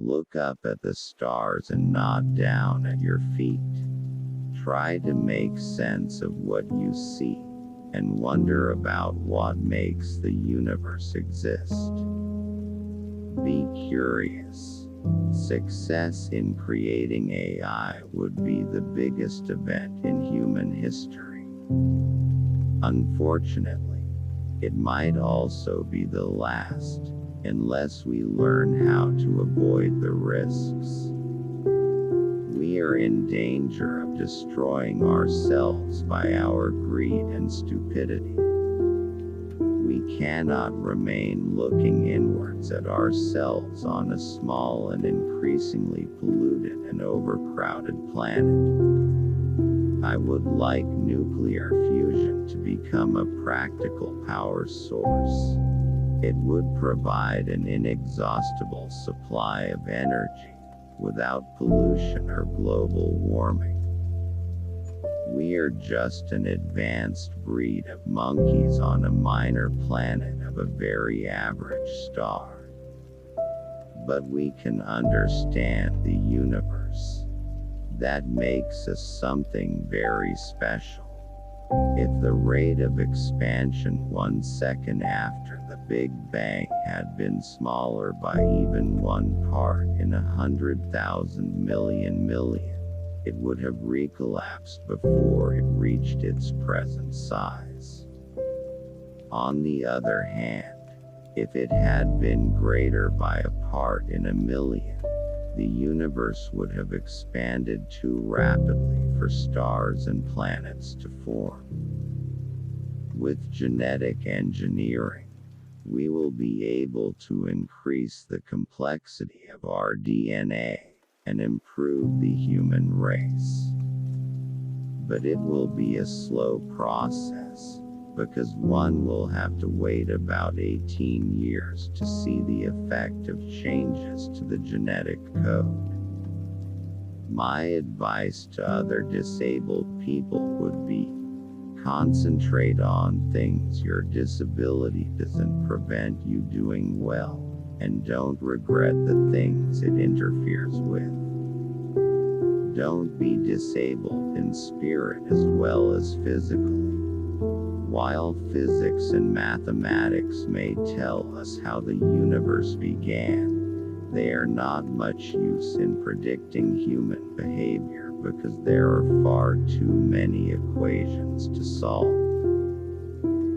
Look up at the stars and nod down at your feet. Try to make sense of what you see, and wonder about what makes the universe exist. Be curious. Success in creating AI would be the biggest event in human history. Unfortunately, it might also be the last, unless we learn how to avoid the risks. We are in danger of destroying ourselves by our greed and stupidity. We cannot remain looking inwards at ourselves on a small and increasingly polluted and overcrowded planet. I would like nuclear fusion to become a practical power source. It would provide an inexhaustible supply of energy, without pollution or global warming. We are just an advanced breed of monkeys on a minor planet of a very average star. But we can understand the universe. That makes us something very special. If the rate of expansion 1 second after the Big Bang had been smaller by even 1 part in 100,000 million, it would have recollapsed before it reached its present size. On the other hand, if it had been greater by a part in a million, the universe would have expanded too rapidly for stars and planets to form. With genetic engineering, we will be able to increase the complexity of our DNA and improve the human race. But it will be a slow process, because one will have to wait about 18 years to see the effect of changes to the genetic code. My advice to other disabled people would be, concentrate on things your disability doesn't prevent you doing well, and don't regret the things it interferes with. Don't be disabled in spirit as well as physically. While physics and mathematics may tell us how the universe began, they are not much use in predicting human behavior because there are far too many equations to solve.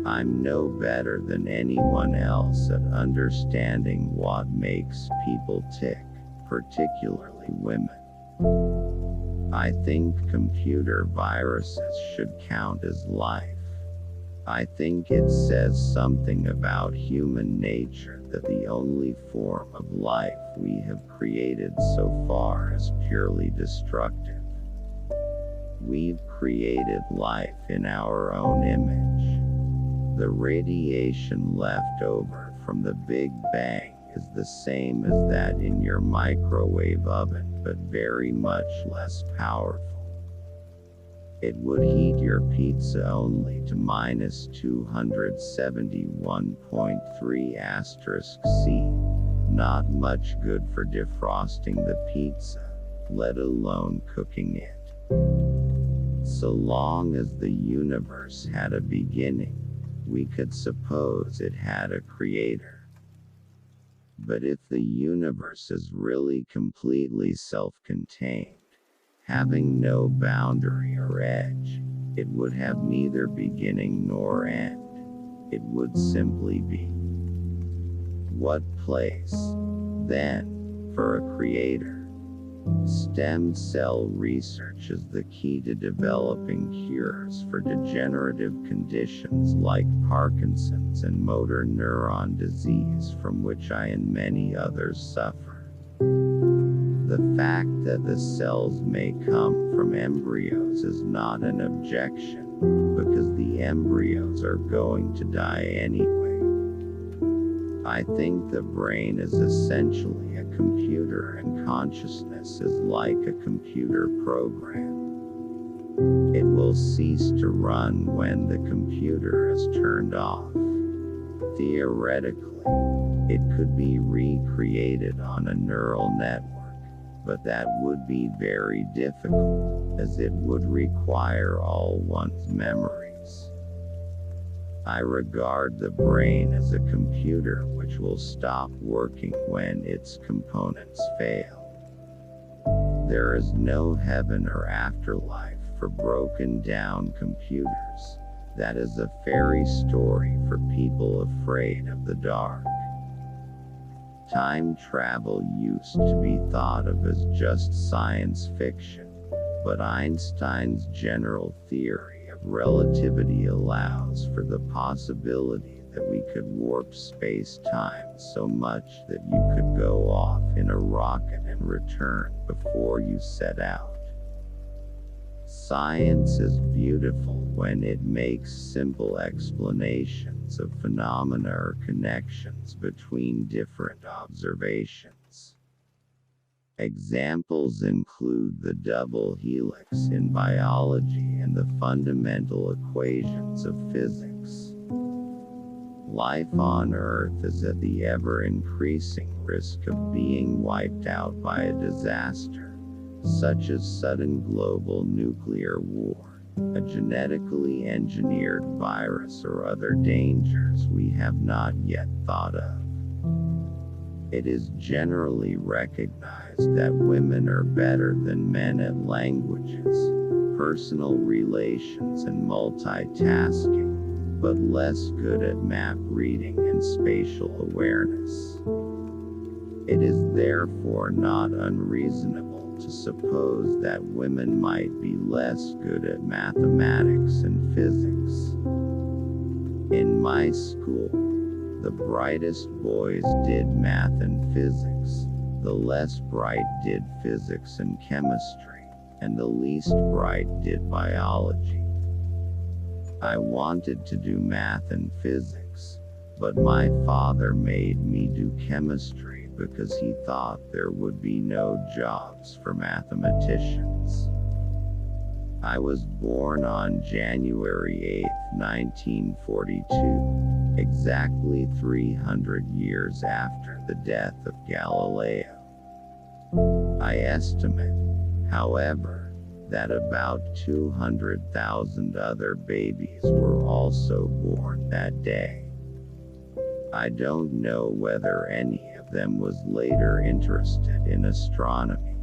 I'm no better than anyone else at understanding what makes people tick, particularly women. I think computer viruses should count as life. I think it says something about human nature that the only form of life we have created so far is purely destructive. We've created life in our own image. The radiation left over from the Big Bang is the same as that in your microwave oven, but very much less powerful. It would heat your pizza only to minus 271.3*C. Not much good for defrosting the pizza, let alone cooking it. So long as the universe had a beginning, we could suppose it had a creator. But if the universe is really completely self-contained, having no boundary or edge, it would have neither beginning nor end. It would simply be. What place, then, for a creator? Stem cell research is the key to developing cures for degenerative conditions like Parkinson's and motor neuron disease, from which I and many others suffer. The fact that the cells may come from embryos is not an objection, because the embryos are going to die anyway. I think the brain is essentially a computer, and consciousness is like a computer program. It will cease to run when the computer is turned off. Theoretically, it could be recreated on a neural network, but that would be very difficult, as it would require all one's memories. I regard the brain as a computer which will stop working when its components fail. There is no heaven or afterlife for broken down computers. That is a fairy story for people afraid of the dark. Time travel used to be thought of as just science fiction, but Einstein's general theory of relativity allows for the possibility that we could warp space-time so much that you could go off in a rocket and return before you set out. Science is beautiful when it makes simple explanations of phenomena or connections between different observations. Examples include the double helix in biology and the fundamental equations of physics. Life on Earth is at the ever-increasing risk of being wiped out by a disaster, such as sudden global nuclear war, a genetically engineered virus, or other dangers we have not yet thought of. It is generally recognized that women are better than men at languages, personal relations, and multitasking, but less good at map reading and spatial awareness. It is therefore not unreasonable to suppose that women might be less good at mathematics and physics. In my school, the brightest boys did math and physics, the less bright did physics and chemistry, and the least bright did biology. I wanted to do math and physics, but my father made me do chemistry because he thought there would be no jobs for mathematicians. I was born on January 8, 1942, exactly 300 years after the death of Galileo. I estimate, however, that about 200,000 other babies were also born that day. I don't know whether any of them was later interested in astronomy.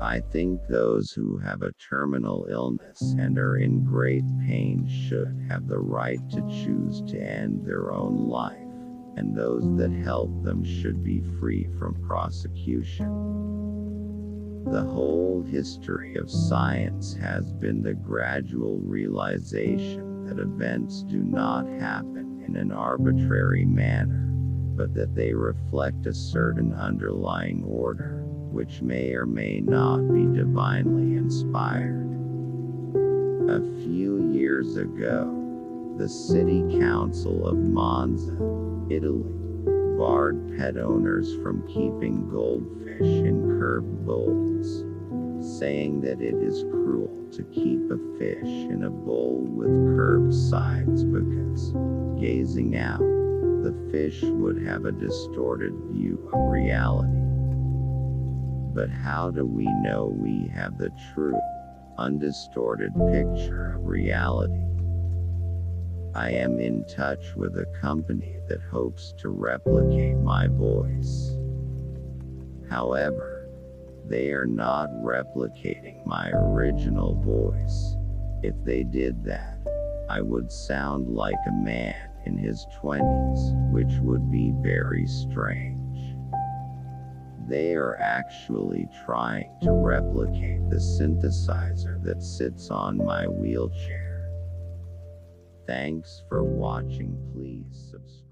I think those who have a terminal illness and are in great pain should have the right to choose to end their own life, and those that help them should be free from prosecution. The whole history of science has been the gradual realization that events do not happen in an arbitrary manner, but that they reflect a certain underlying order, which may or may not be divinely inspired. A few years ago, the City Council of Monza, Italy, barred pet owners from keeping goldfish in curved bowls, saying that it is cruel to keep a fish in a bowl with curved sides because, gazing out, the fish would have a distorted view of reality. But how do we know we have the true, undistorted picture of reality? I am in touch with a company that hopes to replicate my voice. However, they are not replicating my original voice. If they did that, I would sound like a man in his 20s, which would be very strange. They are actually trying to replicate the synthesizer that sits on my wheelchair. Thanks for watching. Please subscribe.